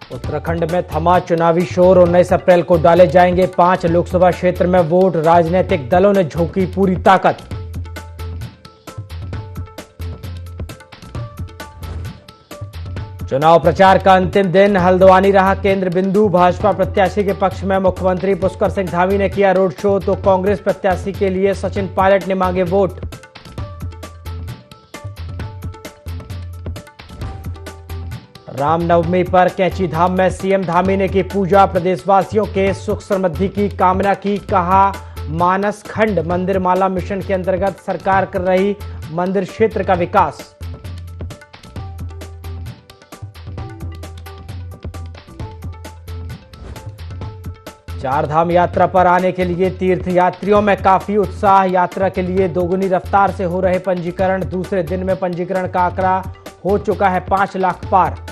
उत्तराखंड में थमा चुनावी शोर। 19 अप्रैल को डाले जाएंगे 5 लोकसभा क्षेत्र में वोट। राजनीतिक दलों ने झोंकी पूरी ताकत। चुनाव प्रचार का अंतिम दिन। हल्द्वानी रहा केंद्र बिंदु। भाजपा प्रत्याशी के पक्ष में मुख्यमंत्री पुष्कर सिंह धामी ने किया रोड शो, तो कांग्रेस प्रत्याशी के लिए सचिन पायलट ने मांगे वोट। रामनवमी पर कैंची धाम में सीएम धामी ने की पूजा। प्रदेशवासियों के सुख समृद्धि की कामना की। कहा, मानस खंड मंदिर माला मिशन के अंतर्गत सरकार कर रही मंदिर क्षेत्र का विकास। चार धाम यात्रा पर आने के लिए तीर्थ यात्रियों में काफी उत्साह। यात्रा के लिए दोगुनी रफ्तार से हो रहे पंजीकरण। दूसरे दिन में पंजीकरण का आंकड़ा हो चुका है 5 लाख पार।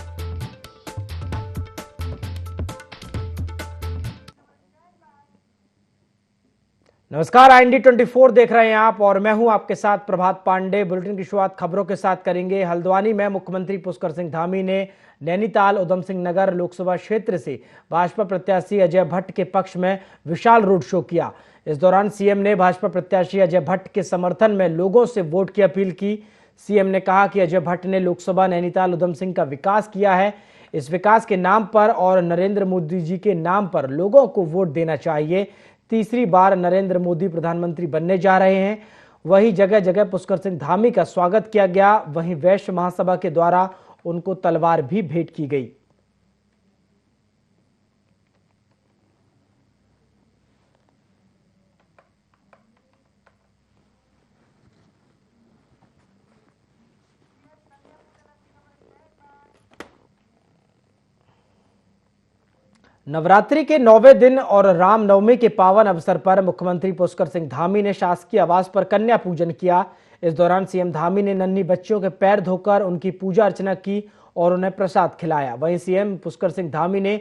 नमस्कार, IND 24 देख रहे हैं आप और मैं हूं आपके साथ प्रभात पांडे। बुलेटिन की शुरुआत खबरों के साथ करेंगे। हल्द्वानी में मुख्यमंत्री पुष्कर सिंह धामी ने नैनीताल उधम सिंह नगर लोकसभा क्षेत्र से भाजपा प्रत्याशी अजय भट्ट के पक्ष में विशाल रोड शो किया। इस दौरान सीएम ने भाजपा प्रत्याशी अजय भट्ट के समर्थन में लोगों से वोट की अपील की। सीएम ने कहा कि अजय भट्ट ने लोकसभा नैनीताल उधम सिंह का विकास किया है। इस विकास के नाम पर और नरेंद्र मोदी जी के नाम पर लोगों को वोट देना चाहिए। तीसरी बार नरेंद्र मोदी प्रधानमंत्री बनने जा रहे हैं। वहीं जगह जगह पुष्कर सिंह धामी का स्वागत किया गया। वहीं वैश्य महासभा के द्वारा उनको तलवार भी भेंट की गई। नवरात्रि के 9वें दिन और रामनवमी के पावन अवसर पर मुख्यमंत्री पुष्कर सिंह धामी ने शासकीय आवास पर कन्या पूजन किया। इस दौरान सीएम धामी ने नन्ही बच्चियों के पैर धोकर उनकी पूजा अर्चना की और उन्हें प्रसाद खिलाया। वहीं सीएम पुष्कर सिंह धामी ने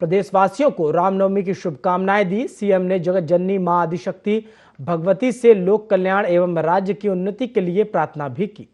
प्रदेशवासियों को रामनवमी की शुभकामनाएं दी। सीएम ने जगत जननी मां आदिशक्ति भगवती से लोक कल्याण एवं राज्य की उन्नति के लिए प्रार्थना भी की।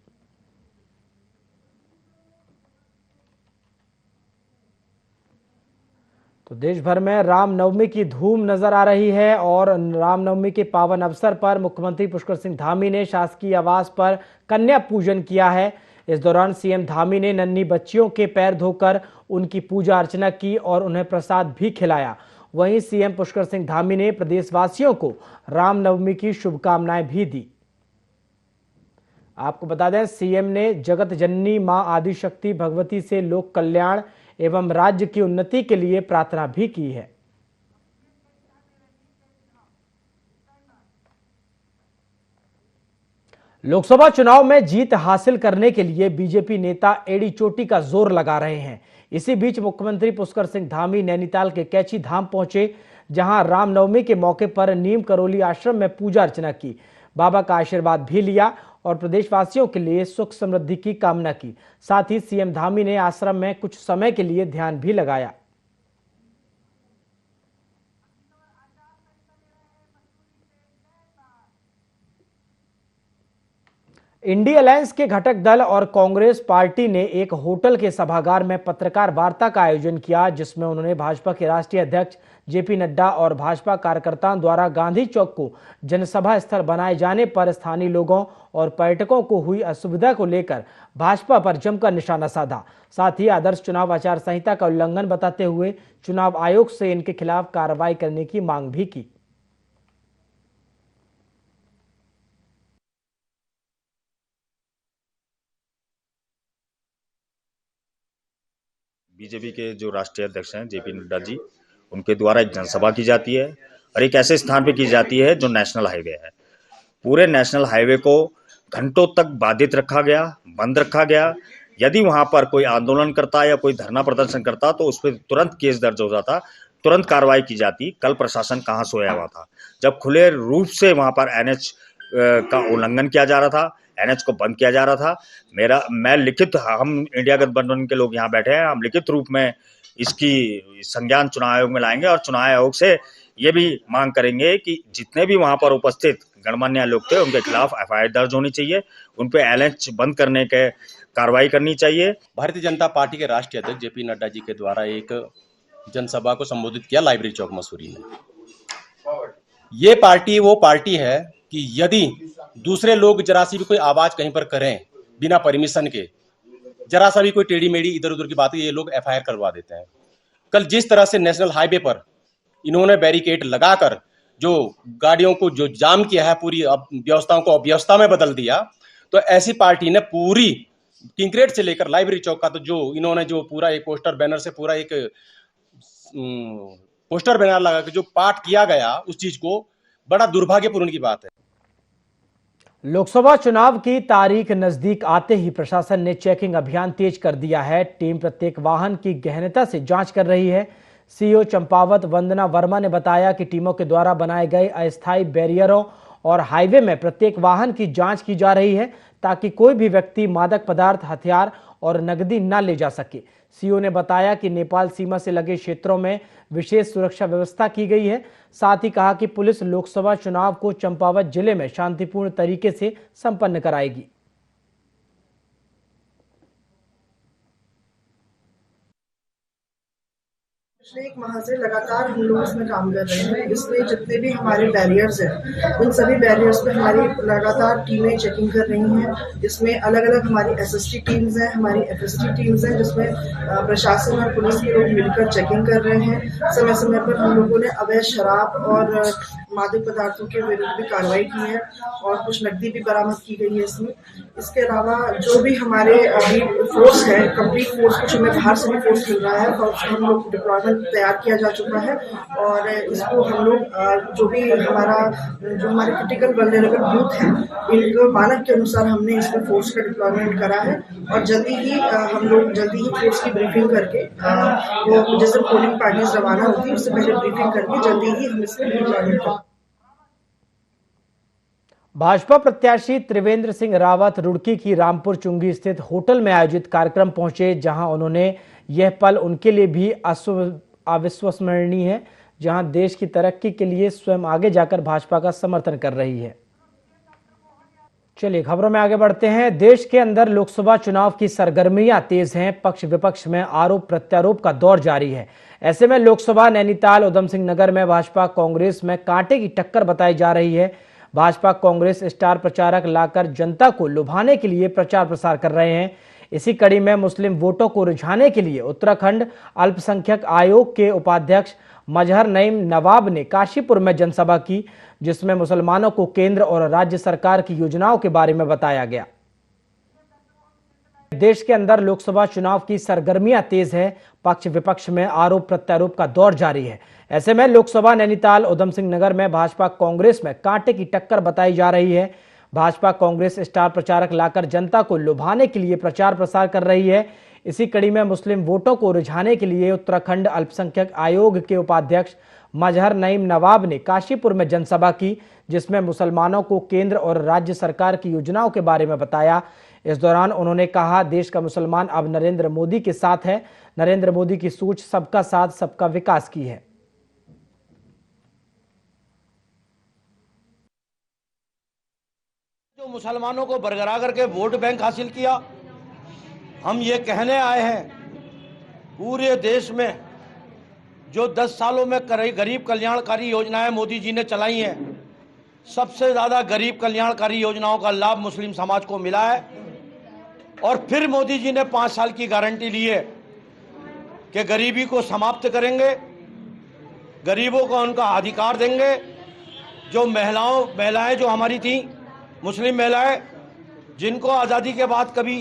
तो देश भर में रामनवमी की धूम नजर आ रही है और रामनवमी के पावन अवसर पर मुख्यमंत्री पुष्कर सिंह धामी ने शासकीय आवास पर कन्या पूजन किया है। इस दौरान सीएम धामी ने नन्ही बच्चियों के पैर धोकर उनकी पूजा अर्चना की और उन्हें प्रसाद भी खिलाया। वहीं सीएम पुष्कर सिंह धामी ने प्रदेशवासियों को रामनवमी की शुभकामनाएं भी दी। आपको बता दें, सीएम ने जगत जननी मां आदिशक्ति भगवती से लोक कल्याण एवं राज्य की उन्नति के लिए प्रार्थना भी की है। लोकसभा चुनाव में जीत हासिल करने के लिए बीजेपी नेता एड़ी चोटी का जोर लगा रहे हैं। इसी बीच मुख्यमंत्री पुष्कर सिंह धामी नैनीताल के कैंची धाम पहुंचे, जहां रामनवमी के मौके पर नीम करोली आश्रम में पूजा अर्चना की, बाबा का आशीर्वाद भी लिया और प्रदेशवासियों के लिए सुख समृद्धि की कामना की। साथ ही सीएम धामी ने आश्रम में कुछ समय के लिए ध्यान भी लगाया। इंडी अलायंस के घटक दल और कांग्रेस पार्टी ने एक होटल के सभागार में पत्रकार वार्ता का आयोजन किया, जिसमें उन्होंने भाजपा के राष्ट्रीय अध्यक्ष जेपी नड्डा और भाजपा कार्यकर्ताओं द्वारा गांधी चौक को जनसभा स्थल बनाए जाने पर स्थानीय लोगों और पर्यटकों को हुई असुविधा को लेकर भाजपा पर जमकर निशाना साधा। साथ ही आदर्श चुनाव आचार संहिता का उल्लंघन बताते हुए चुनाव आयोग से इनके खिलाफ कार्रवाई करने की मांग भी की। बीजेपी के जो राष्ट्रीय अध्यक्ष हैं जेपी नड्डा जी, उनके द्वारा एक जनसभा की जाती है और एक ऐसे स्थान पे की जाती है जो नेशनल हाईवे है। पूरे नेशनल हाईवे को घंटों तक बाधित रखा गया, बंद रखा गया। यदि वहां पर कोई आंदोलन करता या कोई धरना प्रदर्शन करता तो उस पर तुरंत केस दर्ज हो जाता, तुरंत कार्रवाई की जाती। कल प्रशासन कहाँ सोया हुआ था जब खुले रूप से वहां पर NH का उल्लंघन किया जा रहा था, NH को बंद किया जा रहा था। मैं लिखित, हम इंडिया गठबंधन के लोग यहाँ बैठे हैं, हम लिखित रूप में इसकी संज्ञान चुनाव आयोग में लाएंगे और चुनाव आयोग से ये भी मांग करेंगे कि जितने भी वहां पर उपस्थित गणमान्य लोग थे, उनके खिलाफ एफआईआर दर्ज होनी चाहिए, उन पे एलएच बंद करने के कार्रवाई करनी चाहिए। भारतीय जनता पार्टी के राष्ट्रीय अध्यक्ष जेपी नड्डा जी के द्वारा एक जनसभा को संबोधित किया लाइब्रेरी चौक मसूरी में। ये पार्टी वो पार्टी है कि यदि दूसरे लोग जरा सी भी कोई आवाज कहीं पर करें बिना परमिशन के, जरा सा भी कोई टेढ़ी मेढ़ी इधर उधर की बात, ये लोग एफआईआर करवा देते हैं। कल जिस तरह से नेशनल हाईवे पर इन्होंने बैरिकेड लगाकर जो गाड़ियों को जो जाम किया है, पूरी व्यवस्थाओं को अव्यवस्था में बदल दिया, तो ऐसी पार्टी ने पूरी किंक्रेट से लेकर लाइब्रेरी चौक का तो जो इन्होंने जो पूरा एक पोस्टर बैनर से पूरा एक पोस्टर बैनर लगा के जो पाठ किया गया, उस चीज को बड़ा दुर्भाग्यपूर्ण की बात है। लोकसभा चुनाव की तारीख नजदीक आते ही प्रशासन ने चेकिंग अभियान तेज कर दिया है। टीम प्रत्येक वाहन की गहनता से जांच कर रही है। सीईओ चंपावत वंदना वर्मा ने बताया कि टीमों के द्वारा बनाए गए अस्थायी बैरियरों और हाईवे में प्रत्येक वाहन की जांच की जा रही है ताकि कोई भी व्यक्ति मादक पदार्थ, हथियार और नकदी न ले जा सके। सीईओ ने बताया कि नेपाल सीमा से लगे क्षेत्रों में विशेष सुरक्षा व्यवस्था की गई है। साथ ही कहा कि पुलिस लोकसभा चुनाव को चंपावत जिले में शांतिपूर्ण तरीके से संपन्न कराएगी। पिछले 1 माह से लगातार हम लोग इसमें काम कर रहे हैं। इसमें जितने भी हमारे बैरियर्स हैं, उन सभी बैरियर्स पे हमारी लगातार टीमें चेकिंग कर रही हैं। इसमें अलग अलग हमारी एसएसटी टीम्स हैं, हमारी एफएसटी टीम्स हैं, जिसमें प्रशासन और पुलिस के लोग मिलकर चेकिंग कर रहे हैं। समय समय पर हम लोगों ने अवैध शराब और मादक पदार्थों के विरुद्ध भी कार्रवाई की है और कुछ नकदी भी बरामद की गई है इसमें। इसके अलावा जो भी हमारे अभी फोर्स है, कंप्लीट फोर्स, कुछ हमें बाहर से भी फोर्स मिल रहा है, हम लोग डिप्लॉयमेंट तैयार किया जा चुका है और इसको हम लोग जो हमारे क्रिटिकल वल्नरेबल बूथ हैं, इनको मानक के अनुसार हमने इसमें फोर्स का डिप्लॉयमेंट करा है और जल्दी ही फोर्स की ब्रीफिंग करके वो जैसे पोलिंग पार्टीज रवाना होती है उससे पहले ब्रीफिंग करके जल्दी ही हम इसमें डिप्लॉयमेंट करें। भाजपा प्रत्याशी त्रिवेंद्र सिंह रावत रुड़की की रामपुर चुंगी स्थित होटल में आयोजित कार्यक्रम पहुंचे, जहां उन्होंने यह पल उनके लिए भी अविस्मरणीय है, जहां देश की तरक्की के लिए स्वयं आगे जाकर भाजपा का समर्थन कर रही है। चलिए खबरों में आगे बढ़ते हैं। देश के अंदर लोकसभा चुनाव की सरगर्मियां तेज हैं। पक्ष विपक्ष में आरोप प्रत्यारोप का दौर जारी है। ऐसे में लोकसभा नैनीताल उधम सिंह नगर में भाजपा कांग्रेस में कांटे की टक्कर बताई जा रही है। भाजपा कांग्रेस स्टार प्रचारक लाकर जनता को लुभाने के लिए प्रचार प्रसार कर रहे हैं। इसी कड़ी में मुस्लिम वोटों को रिझाने के लिए उत्तराखंड अल्पसंख्यक आयोग के उपाध्यक्ष मजहर नईम नवाब ने काशीपुर में जनसभा की, जिसमें मुसलमानों को केंद्र और राज्य सरकार की योजनाओं के बारे में बताया गया। देश के अंदर लोकसभा चुनाव की सरगर्मियां तेज है। पक्ष विपक्ष में आरोप प्रत्यारोप का दौर जारी है। ऐसे में लोकसभा नैनीताल उधम सिंह नगर में भाजपा कांग्रेस में कांटे की टक्कर बताई जा रही है। भाजपा कांग्रेस स्टार प्रचारक लाकर जनता को लुभाने के लिए प्रचार प्रसार कर रही है। इसी कड़ी में मुस्लिम वोटों को रिझाने के लिए उत्तराखंड अल्पसंख्यक आयोग के उपाध्यक्ष मजहर नईम नवाब ने काशीपुर में जनसभा की, जिसमें मुसलमानों को केंद्र और राज्य सरकार की योजनाओं के बारे में बताया। इस दौरान उन्होंने कहा, देश का मुसलमान अब नरेंद्र मोदी के साथ है। नरेंद्र मोदी की सोच सबका साथ सबका विकास की है। जो मुसलमानों को बरकरार करके वोट बैंक हासिल किया, हम ये कहने आए हैं पूरे देश में जो 10 सालों में गरीब कल्याणकारी योजनाएं मोदी जी ने चलाई हैं, सबसे ज्यादा गरीब कल्याणकारी योजनाओं का लाभ मुस्लिम समाज को मिला है। और फिर मोदी जी ने 5 साल की गारंटी ली है कि गरीबी को समाप्त करेंगे, गरीबों को उनका अधिकार देंगे। जो महिलाएं जो हमारी थी, मुस्लिम महिलाएं, जिनको आज़ादी के बाद कभी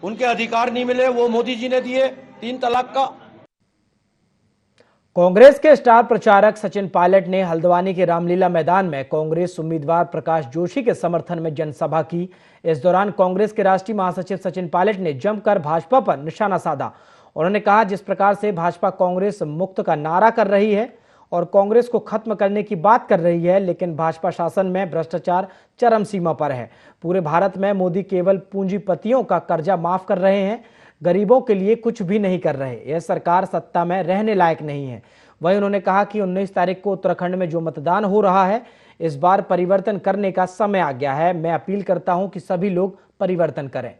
उनके अधिकार नहीं मिले, वो मोदी जी ने दिए 3 तलाक का। कांग्रेस के स्टार प्रचारक सचिन पायलट ने हल्द्वानी के रामलीला मैदान में कांग्रेस उम्मीदवार प्रकाश जोशी के समर्थन में जनसभा की। इस दौरान कांग्रेस के राष्ट्रीय महासचिव सचिन पायलट ने जमकर भाजपा पर निशाना साधा। उन्होंने कहा, जिस प्रकार से भाजपा कांग्रेस मुक्त का नारा कर रही है और कांग्रेस को खत्म करने की बात कर रही है, लेकिन भाजपा शासन में भ्रष्टाचार चरम सीमा पर है। पूरे भारत में मोदी केवल पूंजीपतियों का कर्जा माफ कर रहे हैं, गरीबों के लिए कुछ भी नहीं कर रहे। यह सरकार सत्ता में रहने लायक नहीं है। वहीं उन्होंने कहा कि 19 तारीख को उत्तराखंड में जो मतदान हो रहा है, इस बार परिवर्तन करने का समय आ गया है। मैं अपील करता हूं कि सभी लोग परिवर्तन करें।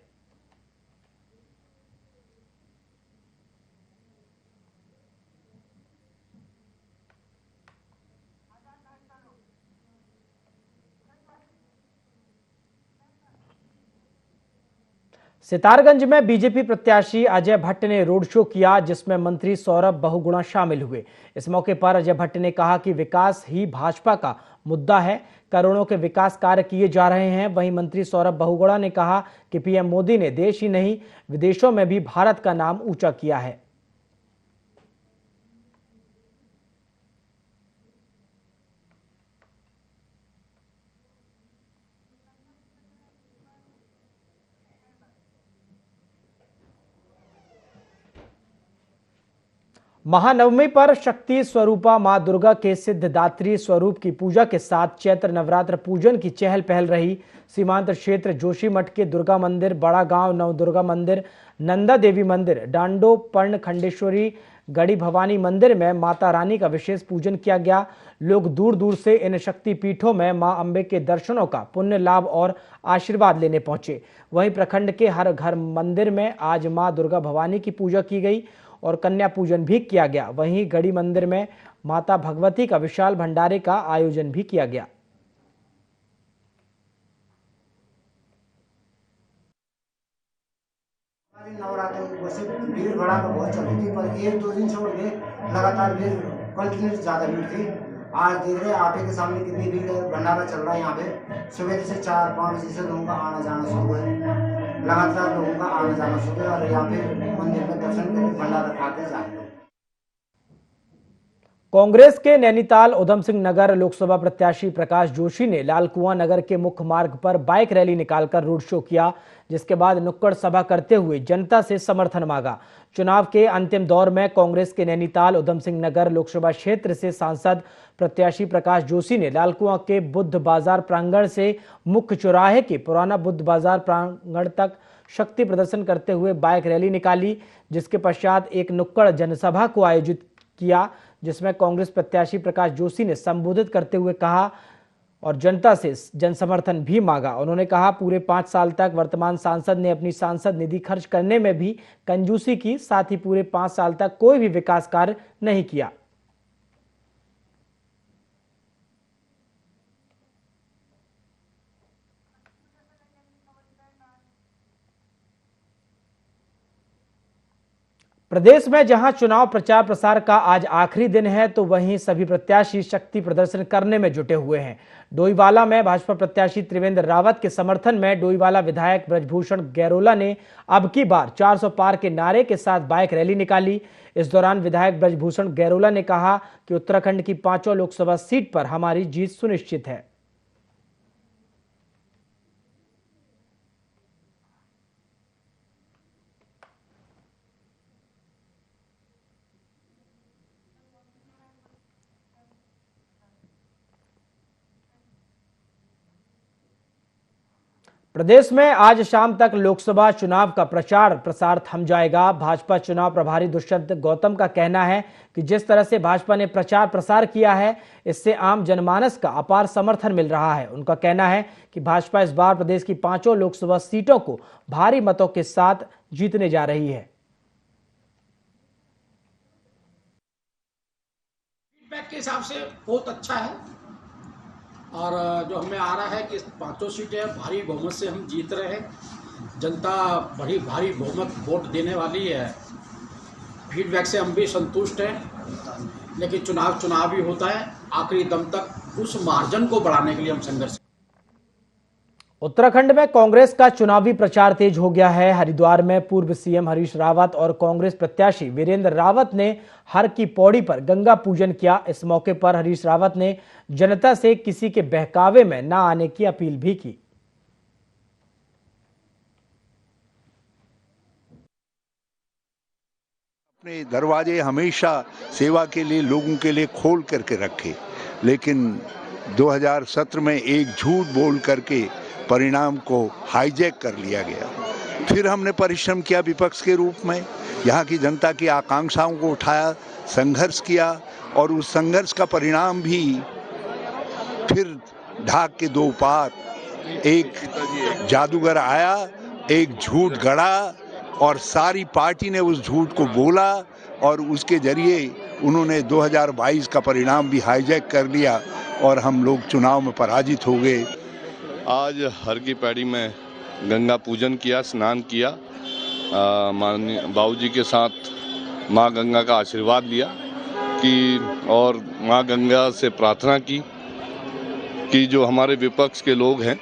सितारगंज में बीजेपी प्रत्याशी अजय भट्ट ने रोड शो किया, जिसमें मंत्री सौरभ बहुगुणा शामिल हुए। इस मौके पर अजय भट्ट ने कहा कि विकास ही भाजपा का मुद्दा है, करोड़ों के विकास कार्य किए जा रहे हैं। वहीं मंत्री सौरभ बहुगुणा ने कहा कि पीएम मोदी ने देश ही नहीं विदेशों में भी भारत का नाम ऊंचा किया है। महानवमी पर शक्ति स्वरूपा मां दुर्गा के सिद्धदात्री स्वरूप की पूजा के साथ चैत्र नवरात्र पूजन की चहल पहल रही। सीमांत क्षेत्र जोशीमठ के दुर्गा मंदिर, बड़ा गांव नवदुर्गा मंदिर, नंदा देवी मंदिर, डांडो पर्ण खंडेश्वरी, गढ़ी भवानी मंदिर में माता रानी का विशेष पूजन किया गया। लोग दूर दूर से इन शक्ति पीठों में मां अंबे के दर्शनों का पुण्य लाभ और आशीर्वाद लेने पहुंचे। वहीं प्रखंड के हर घर मंदिर में आज मां दुर्गा भवानी की पूजा की गई और कन्या पूजन भी किया गया। वहीं गढ़ी मंदिर में माता भगवती का विशाल भंडारे का आयोजन भी किया गया। नवरात्र वैसे भीड़ भड़ाका बहुत चल रही थी, पर एक दो दिन छोड़ के लगातार भीड़ कंटिन्यूस ज्यादा भीड़ थी। आज देख रहे हैं आप के सामने कितनी भीड़ है। भंडारा चल रहा है यहाँ पे, सुबह से 4-5 बजे से लोगों का आना जाना शुरू है। लगातार लोगों का आना जाना शुरू है और यहाँ पे मंदिर में दर्शन करके भंडारा खाते जा रहे हैं। कांग्रेस के नैनीताल उधम सिंह नगर लोकसभा प्रत्याशी प्रकाश जोशी ने लालकुआं नगर के मुख्य मार्ग पर बाइक रैली निकालकर रोड शो किया, जिसके बाद नुक्कड़ सभा करते हुए जनता से समर्थन मांगा। चुनाव के अंतिम दौर में कांग्रेस के नैनीताल उधम सिंह नगर लोकसभा क्षेत्र से सांसद प्रत्याशी प्रकाश जोशी ने लालकुआं के बुद्ध बाजार प्रांगण से मुख्य चौराहे के पुराना बुद्ध बाजार प्रांगण तक शक्ति प्रदर्शन करते हुए बाइक रैली निकाली, जिसके पश्चात एक नुक्कड़ जनसभा को आयोजित किया, जिसमें कांग्रेस प्रत्याशी प्रकाश जोशी ने संबोधित करते हुए कहा और जनता से जनसमर्थन भी मांगा। उन्होंने कहा पूरे 5 साल तक वर्तमान सांसद ने अपनी सांसद निधि खर्च करने में भी कंजूसी की, साथ ही पूरे 5 साल तक कोई भी विकास कार्य नहीं किया। प्रदेश में जहां चुनाव प्रचार प्रसार का आज आखिरी दिन है, तो वहीं सभी प्रत्याशी शक्ति प्रदर्शन करने में जुटे हुए हैं। डोईवाला में भाजपा प्रत्याशी त्रिवेंद्र रावत के समर्थन में डोईवाला विधायक ब्रजभूषण गैरोला ने अब की बार 400 पार के नारे के साथ बाइक रैली निकाली। इस दौरान विधायक ब्रजभूषण गैरोला ने कहा कि उत्तराखंड की 5 लोकसभा सीट पर हमारी जीत सुनिश्चित है। प्रदेश में आज शाम तक लोकसभा चुनाव का प्रचार प्रसार थम जाएगा। भाजपा चुनाव प्रभारी दुष्यंत गौतम का कहना है कि जिस तरह से भाजपा ने प्रचार प्रसार किया है, इससे आम जनमानस का अपार समर्थन मिल रहा है। उनका कहना है कि भाजपा इस बार प्रदेश की 5 लोकसभा सीटों को भारी मतों के साथ जीतने जा रही है। फीडबैक के हिसाब से बहुत अच्छा है और जो हमें आ रहा है कि 5 सीटें भारी बहुमत से हम जीत रहे हैं। जनता बड़ी भारी बहुमत वोट देने वाली है। फीडबैक से हम भी संतुष्ट हैं, लेकिन चुनाव ही होता है। आखिरी दम तक उस मार्जिन को बढ़ाने के लिए हम संघर्ष। उत्तराखंड में कांग्रेस का चुनावी प्रचार तेज हो गया है। हरिद्वार में पूर्व सीएम हरीश रावत और कांग्रेस प्रत्याशी वीरेंद्र रावत ने हर की पौड़ी पर गंगा पूजन किया। इस मौके पर हरीश रावत ने जनता से किसी के बहकावे में न आने की अपील भी की। अपने दरवाजे हमेशा सेवा के लिए लोगों के लिए खोल करके रखे, लेकिन 2017 में एक झूठ बोल करके परिणाम को हाईजैक कर लिया गया। फिर हमने परिश्रम किया विपक्ष के रूप में, यहाँ की जनता की आकांक्षाओं को उठाया, संघर्ष किया और उस संघर्ष का परिणाम भी फिर ढाक के दो पार एक जादूगर आया, एक झूठ गढ़ा और सारी पार्टी ने उस झूठ को बोला और उसके जरिए उन्होंने 2022 का परिणाम भी हाईजैक कर लिया और हम लोग चुनाव में पराजित हो गए। आज हर की पैड़ी में गंगा पूजन किया, स्नान किया, माननीय बाबूजी के साथ माँ गंगा का आशीर्वाद लिया कि और माँ गंगा से प्रार्थना की कि जो हमारे विपक्ष के लोग हैं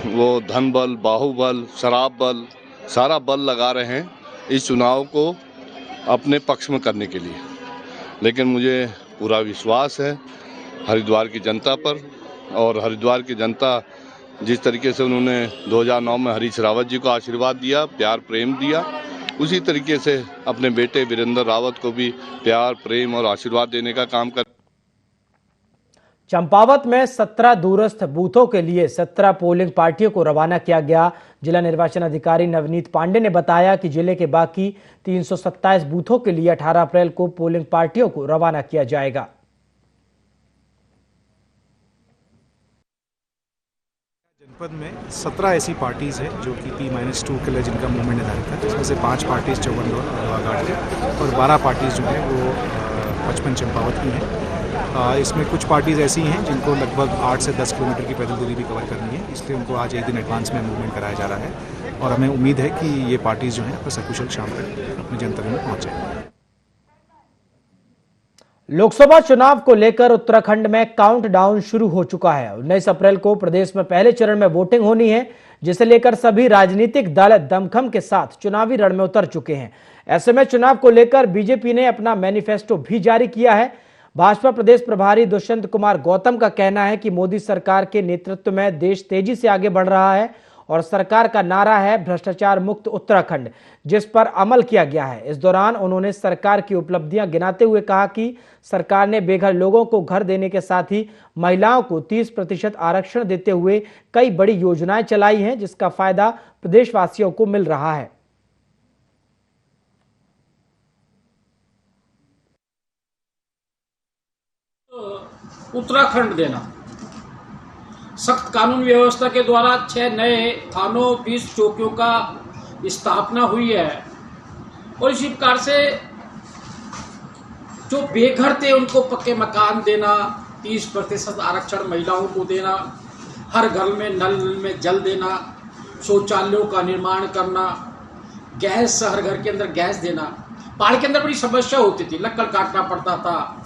वो धन बल, बाहुबल, शराब बल, सारा बल लगा रहे हैं इस चुनाव को अपने पक्ष में करने के लिए। लेकिन मुझे पूरा विश्वास है हरिद्वार की जनता पर, और हरिद्वार की जनता जिस तरीके से उन्होंने 2009 में हरीश रावत जी को आशीर्वाद दिया, प्यार प्रेम दिया, उसी तरीके से अपने बेटे वीरेंद्र रावत को भी प्यार प्रेम और आशीर्वाद देने का काम कर। चंपावत में 17 दूरस्थ बूथों के लिए 17 पोलिंग पार्टियों को रवाना किया गया। जिला निर्वाचन अधिकारी नवनीत पांडे ने बताया कि जिले के बाकी 327 बूथों के लिए 18 अप्रैल को पोलिंग पार्टियों को रवाना किया जाएगा। जनपद में 17 ऐसी पार्टीज़ हैं जो कि P-2 के लिए जिनका मूवमेंट निर्धारित है, जिसमें से 5 पार्टीज़ चौवन घाट है और 12 पार्टीज़ जो है वो 55 चंपावत की हैं। इसमें कुछ पार्टीज़ ऐसी हैं जिनको लगभग 8 से 10 किलोमीटर की पैदल दूरी भी कवर करनी है, इसलिए उनको आज एक दिन एडवांस में मूवमेंट कराया जा रहा है और हमें उम्मीद है कि ये पार्टीज़ जो हैं सकुशल शाम तक अपने गंतव्य में पहुँच जाएंगी। लोकसभा चुनाव को लेकर उत्तराखंड में काउंटडाउन शुरू हो चुका है। 19 अप्रैल को प्रदेश में पहले चरण में वोटिंग होनी है, जिसे लेकर सभी राजनीतिक दल दमखम के साथ चुनावी रण में उतर चुके हैं। ऐसे में चुनाव को लेकर बीजेपी ने अपना मैनिफेस्टो भी जारी किया है। भाजपा प्रदेश प्रभारी दुष्यंत कुमार गौतम का कहना है कि मोदी सरकार के नेतृत्व में देश तेजी से आगे बढ़ रहा है और सरकार का नारा है भ्रष्टाचार मुक्त उत्तराखंड, जिस पर अमल किया गया है। इस दौरान उन्होंने सरकार की उपलब्धियां गिनाते हुए कहा कि सरकार ने बेघर लोगों को घर देने के साथ ही महिलाओं को 30% आरक्षण देते हुए कई बड़ी योजनाएं चलाई हैं, जिसका फायदा प्रदेशवासियों को मिल रहा है। उत्तराखंड देना, सख्त कानून व्यवस्था के द्वारा 6 नए थानों 20 चौकियों का स्थापना हुई है और इसी प्रकार से जो बेघर थे उनको पक्के मकान देना, 30% आरक्षण महिलाओं को देना, हर घर में नल में जल देना, शौचालयों का निर्माण करना, गैस हर घर के अंदर गैस देना। पहाड़ के अंदर बड़ी समस्या होती थी, लक्कड़ काटना पड़ता था,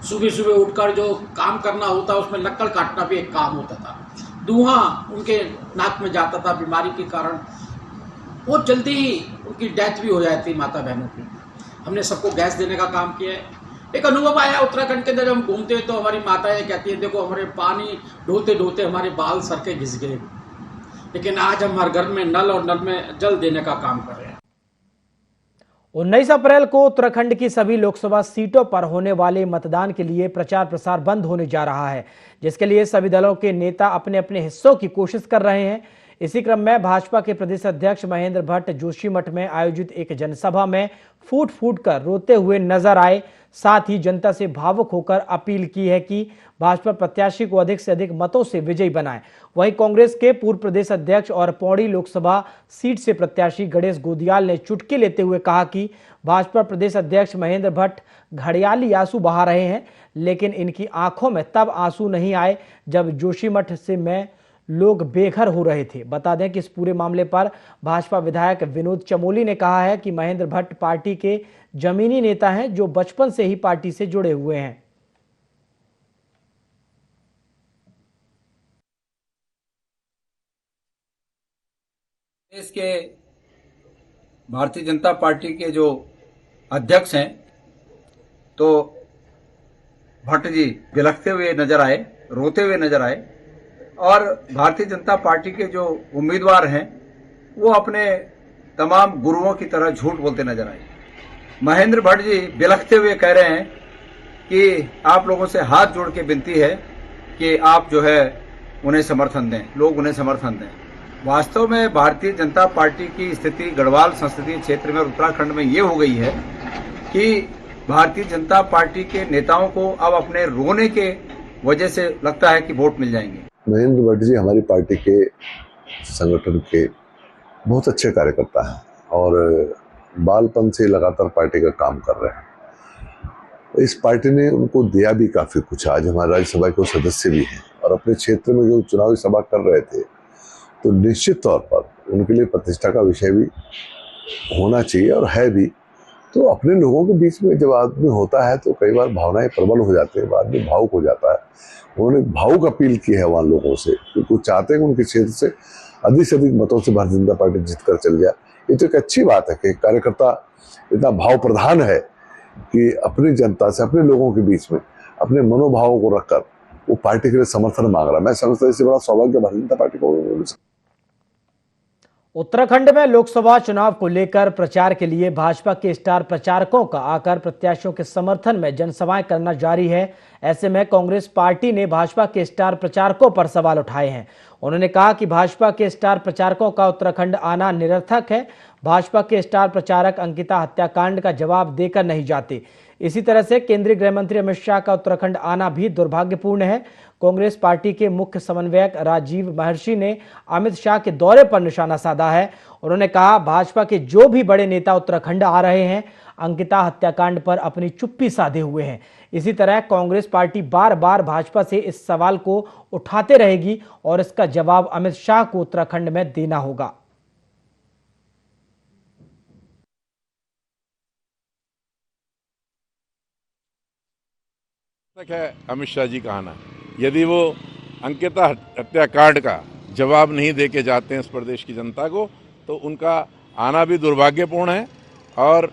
सुबह सुबह उठकर जो काम करना होता उसमें लक्कड़ काटना भी एक काम होता था, धुआं उनके नाक में जाता था बीमारी के कारण, बहुत जल्दी उनकी डेथ भी हो जाती माता बहनों की। हमने सबको गैस देने का काम किया है। एक अनुभव आया उत्तराखंड के अंदर, जब हम घूमते हैं तो हमारी माताएं कहती हैं देखो हमारे पानी ढोते ढोते हमारे बाल सर के घिस गए, लेकिन आज हम हर घर में नल और नल में जल देने का काम कर रहे हैं। 19 अप्रैल को उत्तराखंड की सभी लोकसभा सीटों पर होने वाले मतदान के लिए प्रचार प्रसार बंद होने जा रहा है, जिसके लिए सभी दलों के नेता अपने अपने हिस्सों की कोशिश कर रहे हैं। इसी क्रम में भाजपा के प्रदेश अध्यक्ष महेंद्र भट्ट जोशीमठ में आयोजित एक जनसभा में फूट फूट कर रोते हुए नजर आए। साथ ही जनता से भावुक होकर अपील की है कि भाजपा प्रत्याशी को अधिक से अधिक मतों से विजयी बनाए। वहीं कांग्रेस के पूर्व प्रदेश अध्यक्ष और पौड़ी लोकसभा सीट से प्रत्याशी गणेश गोदियाल ने चुटकी लेते हुए कहा कि भाजपा प्रदेश अध्यक्ष महेंद्र भट्ट घड़ियाली आंसू बहा रहे हैं, लेकिन इनकी आंखों में तब आंसू नहीं आए जब जोशीमठ से में लोग बेघर हो रहे थे। बता दें कि इस पूरे मामले पर भाजपा विधायक विनोद चमोली ने कहा है कि महेंद्र भट्ट पार्टी के जमीनी नेता हैं जो बचपन से ही पार्टी से जुड़े हुए हैं। देश के भारतीय जनता पार्टी के जो अध्यक्ष हैं तो भट्ट जी बिलखते हुए नजर आए, रोते हुए नजर आए और भारतीय जनता पार्टी के जो उम्मीदवार हैं वो अपने तमाम गुरुओं की तरह झूठ बोलते नजर आए। महेंद्र भट्ट जी बिलखते हुए कह रहे हैं कि आप लोगों से हाथ जोड़ के विनती है कि आप जो है उन्हें समर्थन दें, लोग उन्हें समर्थन दें। वास्तव में भारतीय जनता पार्टी की स्थिति गढ़वाल संसदीय क्षेत्र में और उत्तराखंड में ये हो गई है कि भारतीय जनता पार्टी के नेताओं को अब अपने रोने के वजह से लगता है कि वोट मिल जाएंगे। महेंद्र भट्ट जी हमारी पार्टी के संगठन के बहुत अच्छे कार्यकर्ता हैं और बालपन से लगातार पार्टी का काम कर रहे हैं। इस पार्टी ने उनको दिया भी काफी कुछ। आज हमारे राज्यसभा के सदस्य भी हैं और अपने क्षेत्र में जो चुनावी सभा कर रहे थे, तो निश्चित तौर पर उनके लिए प्रतिष्ठा का विषय भी होना चाहिए और है भी। तो अपने लोगों के बीच में जब आदमी होता है तो कई बार भावनाएं प्रबल हो जाते हैं, आदमी भावुक हो जाता है। उन्होंने भावुक अपील की है वहाँ लोगों से, क्योंकि वो चाहते हैं कि उनके क्षेत्र से अधिक मतों से भारतीय जनता पार्टी जीत कर चल जाए। ये तो एक अच्छी बात है कि कार्यकर्ता इतना भाव प्रधान है कि अपनी जनता से, अपने लोगों के बीच में अपने मनोभावों को रखकर वो पार्टी के लिए समर्थन मांग रहा है। मैं समझता हूँ इससे बड़ा सौभाग्य भारतीय जनता पार्टी को। उत्तराखंड में लोकसभा चुनाव को लेकर प्रचार के लिए भाजपा के स्टार प्रचारकों का आकर प्रत्याशियों के समर्थन में जनसभाएं करना जारी है। ऐसे में कांग्रेस पार्टी ने भाजपा के स्टार प्रचारकों पर सवाल उठाए हैं। उन्होंने कहा कि भाजपा के स्टार प्रचारकों का उत्तराखंड आना निरर्थक है। भाजपा के स्टार प्रचारक अंकिता हत्याकांड का जवाब देकर नहीं जाते। इसी तरह से केंद्रीय गृह मंत्री अमित शाह का उत्तराखंड आना भी दुर्भाग्यपूर्ण है। कांग्रेस पार्टी के मुख्य समन्वयक राजीव महर्षि ने अमित शाह के दौरे पर निशाना साधा है। उन्होंने कहा, भाजपा के जो भी बड़े नेता उत्तराखंड आ रहे हैं, अंकिता हत्याकांड पर अपनी चुप्पी साधे हुए हैं। इसी तरह कांग्रेस पार्टी बार बार भाजपा से इस सवाल को उठाते रहेगी और इसका जवाब अमित शाह को उत्तराखंड में देना होगा। है अमित शाह जी का आना, यदि वो अंकिता हत्याकांड का जवाब नहीं दे के जाते हैं इस प्रदेश की जनता को, तो उनका आना भी दुर्भाग्यपूर्ण है और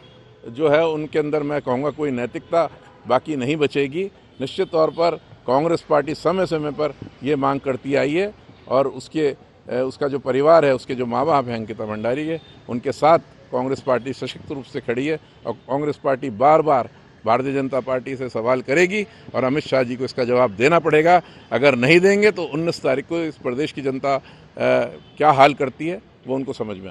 जो है उनके अंदर मैं कहूँगा कोई नैतिकता बाकी नहीं बचेगी। निश्चित तौर पर कांग्रेस पार्टी समय समय पर ये मांग करती आई है और उसका जो परिवार है, उसके जो माँ बाप हैं अंकिता भंडारी के, उनके साथ कांग्रेस पार्टी सशक्त रूप से खड़ी है और कांग्रेस पार्टी बार बार भारतीय जनता पार्टी से सवाल करेगी और अमित शाह जी को इसका जवाब देना पड़ेगा। अगर नहीं देंगे तो 19 तारीख को इस प्रदेश की जनता क्या हाल करती है वो उनको समझ में।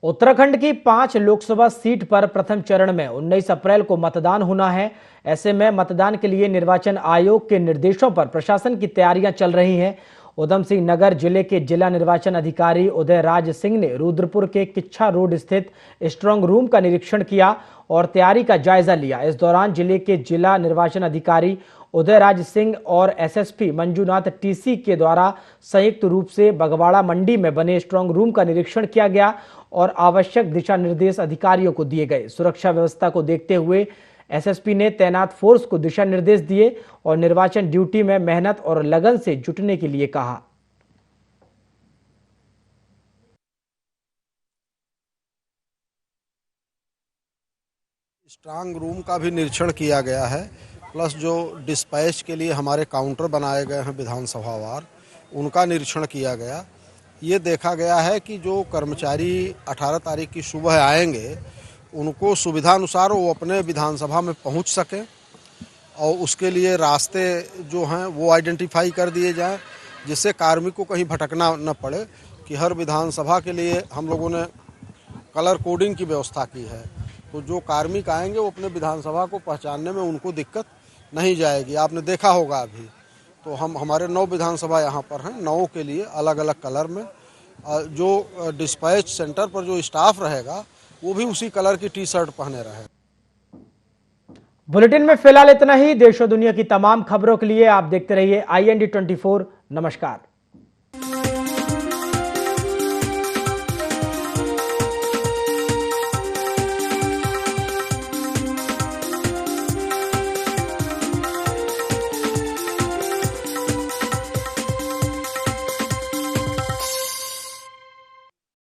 उत्तराखंड की 5 लोकसभा सीट पर प्रथम चरण में 19 अप्रैल को मतदान होना है। ऐसे में मतदान के लिए निर्वाचन आयोग के निर्देशों पर प्रशासन की तैयारियां चल रही हैं। उधम सिंह नगर जिले के जिला निर्वाचन अधिकारी उदय राज सिंह ने रुद्रपुर के किच्छा रोड स्थित स्ट्रांग रूम का निरीक्षण किया और तैयारी का जायजा लिया। इस दौरान जिले के जिला निर्वाचन अधिकारी उदय राज सिंह और एसएसपी मंजूनाथ टीसी के द्वारा संयुक्त रूप से बगवाड़ा मंडी में बने स्ट्रांग रूम का निरीक्षण किया गया और आवश्यक दिशा निर्देश अधिकारियों को दिए गए। सुरक्षा व्यवस्था को देखते हुए एसएसपी ने तैनात फोर्स को दिशा निर्देश दिए और निर्वाचन ड्यूटी में मेहनत और लगन से जुटने के लिए कहा। स्ट्रांग रूम का भी निरीक्षण किया गया है, प्लस जो डिस्पैच के लिए हमारे काउंटर बनाए गए हैं विधानसभावार, उनका निरीक्षण किया गया। ये देखा गया है कि जो कर्मचारी 18 तारीख की सुबह आएंगे उनको सुविधानुसार वो अपने विधानसभा में पहुंच सकें और उसके लिए रास्ते जो हैं वो आइडेंटिफाई कर दिए जाएं, जिससे कार्मिक को कहीं भटकना न पड़े। कि हर विधानसभा के लिए हम लोगों ने कलर कोडिंग की व्यवस्था की है, तो जो कार्मिक आएंगे वो अपने विधानसभा को पहचानने में उनको दिक्कत नहीं जाएगी। आपने देखा होगा अभी तो हमारे 9 विधानसभा यहाँ पर हैं, 9 के लिए अलग अलग कलर में। जो डिस्पैच सेंटर पर जो स्टाफ रहेगा वो भी उसी कलर की टी शर्ट पहने रहे। बुलेटिन में फिलहाल इतना ही। देश और दुनिया की तमाम खबरों के लिए आप देखते रहिए IND24। नमस्कार।